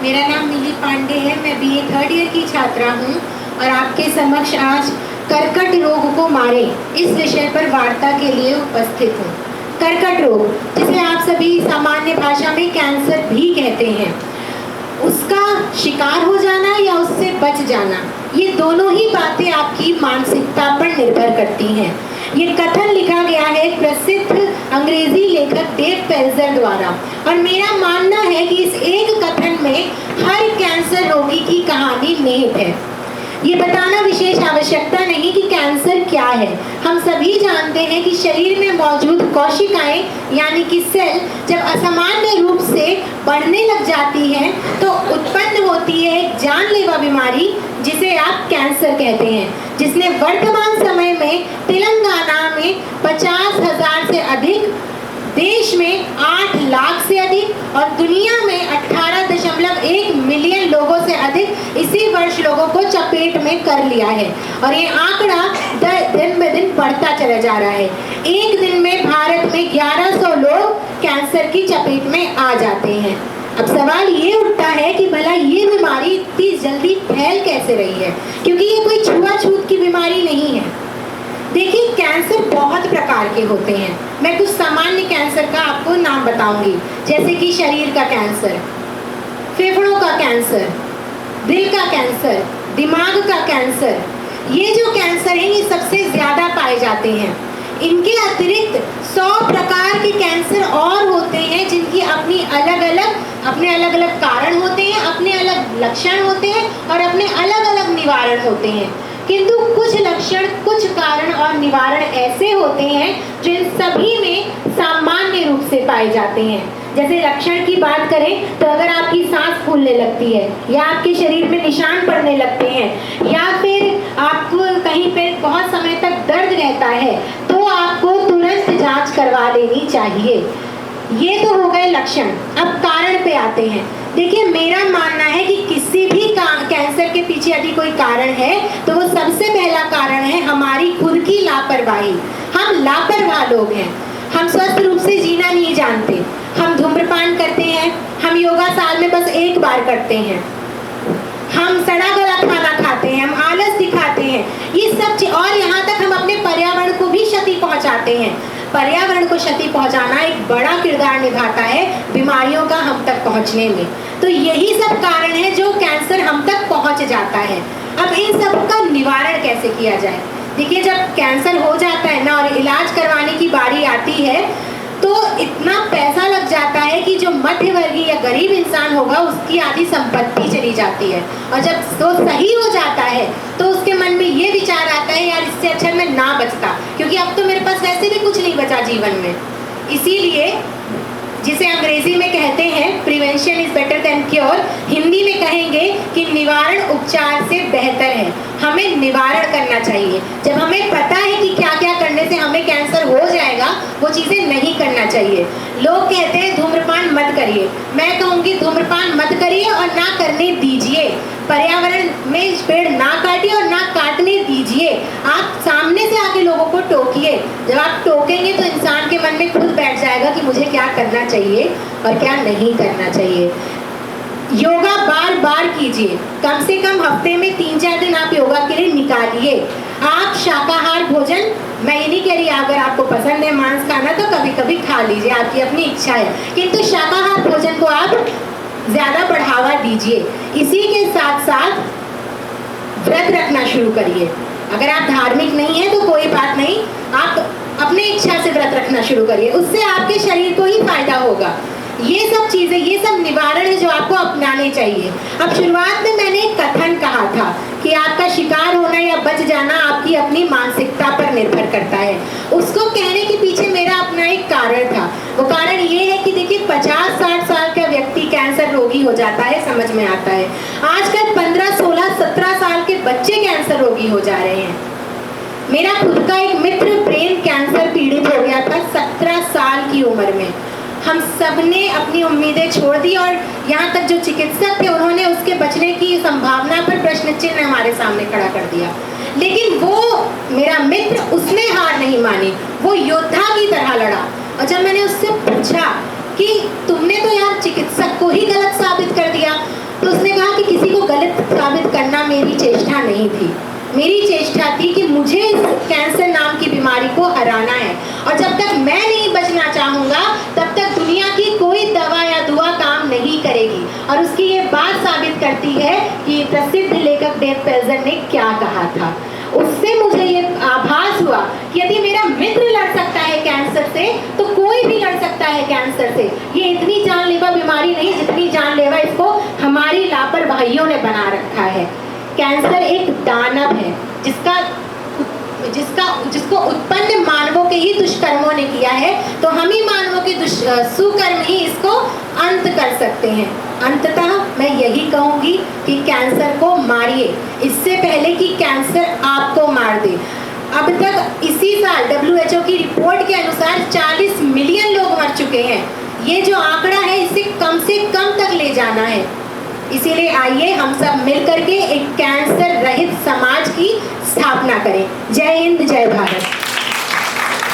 मेरा नाम मिली पांडे है। मैं बीए थर्ड ईयर की छात्रा हूँ और आपके समक्ष आज कर्कट रोग को मारे इस विषय पर वार्ता के लिए उपस्थित हूँ। कर्कट रोग, जिसे आप सभी सामान्य भाषा में कैंसर भी कहते हैं, उसका शिकार हो जाना या उससे बच जाना, ये दोनों ही बातें आपकी मानसिकता पर निर्भर करती हैं। ये कथन लिखा गया है एक प्रसिद्ध अंग्रेजी लेखक डेव पेल्जर द्वारा, और मेरा मानना है कि इस एक कथन में हर कैंसर रोगी की कहानी निहित है। ये बताना विशेष आवश्यकता नहीं कि कैंसर क्या है। हम सभी जानते हैं कि शरीर में मौजूद कोशिकाएं यानी कि सेल जब असामान्य रूप से बढ़ने लग जाती हैं तो उत्पन्न होती है एक जानलेवा बीमारी जिसे आप कैंसर कहते हैं, जिसने वर्तमान समय में तेलंगाना में 50,000 से अधिक, देश में 8 लाख से अधिक और दुनिया में 18.1 मिलियन लोगों से अधिक इसी वर्ष लोगों को चपेट में कर लिया है। और ये आंकड़ा दिन ब दिन बढ़ता चला जा रहा है। एक दिन में भारत में 1100 लोग कैंसर की चपेट में आ जाते हैं। अब सवाल ये उठता है कि भला ये बीमारी इतनी जल्दी फैल कैसे रही है, क्योंकि ये कोई छुआछूत की बीमारी नहीं है। देखिए, कैंसर बहुत प्रकार के होते हैं। मैं कुछ सामान्य कैंसर का आपको नाम बताऊंगी, जैसे कि शरीर का कैंसर, फेफड़ों का कैंसर, दिल का कैंसर, दिमाग का कैंसर। ये जो कैंसर हैं ये सबसे ज़्यादा पाए जाते हैं। इनके अतिरिक्त 100 प्रकार के कैंसर और होते हैं जिनकी अपने अलग अलग कारण होते हैं, अपने अलग लक्षण होते हैं और अपने अलग अलग निवारण होते हैं। किंतु कुछ लक्षण, कुछ कारण और निवारण ऐसे होते हैं जो इन सभी में सामान्य रूप से पाए जाते हैं। जैसे लक्षण की बात करें तो अगर आपकी सांस फूलने लगती है या आपके शरीर में निशान पड़ने लगते हैं या फिर आपको कहीं पे बहुत समय तक दर्द रहता है तो आपको तुरंत जांच करवा लेनी चाहिए। ये तो हो गए लक्षण। अब कारण पे आते हैं। देखिए, मेरा मानना है कि किसी भी कैंसर के पीछे यदि कोई कारण है तो वो सबसे पहला कारण है हमारी खुद की लापरवाही। हम लापरवाह लोग हैं। हम स्वस्थ रूप से जीना नहीं जानते। हम धूम्रपान करते हैं। हम योगा साल में बस 1 बार करते हैं। हम सड़ा गला खाना खाते हैं। हम आलस दिखाते हैं। ये सब और यहाँ तक हम अपने पर्यावरण को भी क्षति पहुँचाते हैं। पर्यावरण को क्षति पहुँचाना एक बड़ा किरदार निभाता है बीमारियों का हम तक पहुँचने में। तो यही सब कारण है जो कैंसर हम तक पहुँच जाता है। अब इन सब का निवारण कैसे किया जाए? देखिए, जब कैंसर हो जाता है ना और इलाज करवाने की बारी आती है तो इतना पैसा लग जाता है कि जो मध्यवर्गीय या गरीब इंसान होगा उसकी आधी संपत्ति चली जाती है। और जब तो सही हो जाता है तो उसके मन में ये विचार आता है, यार इससे अच्छा मैं ना बचता, क्योंकि अब तो मेरे पास वैसे भी कुछ नहीं बचा जीवन में। इसीलिए जिसे अंग्रेजी में कहते हैं prevention is better than cure, Hindi में कहेंगे कि निवारण उपचार से बेहतर है। हमें निवारण करना चाहिए। जब हमें पता है कि क्या क्या करने से हमें कैंसर हो जाएगा, वो चीज़ें नहीं करना चाहिए। लोग कहते हैं धूम्रपान मत करिए। मैं कहूँगी धूम्रपान मत करिए और ना करने दीजिए। पर्यावरण में पेड़ ना काटिए और ना काटने दीजिए। आप सामने से आके लोगों को टोकिए। जब आप टोकेंगे तो इंसान के मन में खुद बैठ जाएगा कि मुझे क्या करना चाहिए और क्या नहीं करना चाहिए। योगा बार बार कीजिए। कम से कम हफ्ते में 3-4 दिन आप योगा के लिए निकालिए। आप शाकाहार भोजन, मैं ये नहीं कह रही अगर आपको पसंद है मांस खाना तो कभी कभी खा लीजिए, आपकी अपनी इच्छा है, किंतु शाकाहार भोजन को आप ज़्यादा बढ़ावा दीजिए। इसी के साथ साथ व्रत रखना शुरू करिए। अगर आप धार्मिक नहीं हैं तो कोई बात नहीं, आप अपने इच्छा से व्रत रखना शुरू करिए। उससे आपके शरीर को ही फायदा होगा। ये सब चीज़ें, ये सब निवारण है जो आपको अपनाने चाहिए। अब शुरुआत में मैंने एक कथन कहा था कि आपका शिकार होना या बच जाना आपकी अपनी मानसिकता पर निर्भर करता है। उसको कहने के पीछे मेरा अपना एक कारण था। वो कारण ये है कि देखिए, 50-60 साल का व्यक्ति कैंसर रोगी हो जाता है, समझ में आता है। आजकल 15, 16, 17 साल के बच्चे कैंसर रोगी हो जा रहे हैं। मेरा खुद का एक मित्र ब्रेन कैंसर पीड़ित हो गया था 17 साल की उम्र में। हम सब ने अपनी उम्मीदें छोड़ दी और यहाँ तक जो चिकित्सक थे उन्होंने उसके बचने की संभावना पर प्रश्न चिन्ह हमारे सामने खड़ा कर दिया। लेकिन वो मेरा मित्र, उसने हार नहीं मानी, वो योद्धा की तरह लड़ा। और जब मैंने उससे पूछा कि तुमने तो यार चिकित्सक को ही गलत साबित कर दिया, तो नहीं थी। मेरी चेष्टा थी कि मुझे इस कैंसर नाम की बीमारी को हराना है, और जब तक मैं नहीं बचना चाहूँगा तब तक दुनिया की कोई दवा या दुआ काम नहीं करेगी। और उसकी ये बात साबित करती है कि प्रसिद्ध लेखक डेव पेल्जर ने क्या कहा था। उससे मुझे ये आभास हुआ कि यदि मेरा मित्र लड़ सकता है कैंसर से, तो कोई भी लड़ सकता है कैंसर से। ये इतनी जानलेवा बीमारी नहीं जितनी जानलेवा इसको हमारी लापरवाहियों ने बना रखा है। कैंसर एक दानव है जिसको उत्पन्न मानवों के ही दुष्कर्मों ने किया है, तो हम ही मानवों के सुकर्म ही इसको अंत कर सकते हैं। अंततः मैं यही कहूँगी कि कैंसर को मारिए इससे पहले कि कैंसर आपको मार दे। अब तक इसी साल WHO की रिपोर्ट के अनुसार 40 मिलियन लोग मर चुके हैं। ये जो आंकड़ा है इसे कम से कम तक ले जाना है। इसीलिए आइए हम सब मिलकर के एक कैंसर रहित समाज की स्थापना करें। जय हिंद, जय भारत।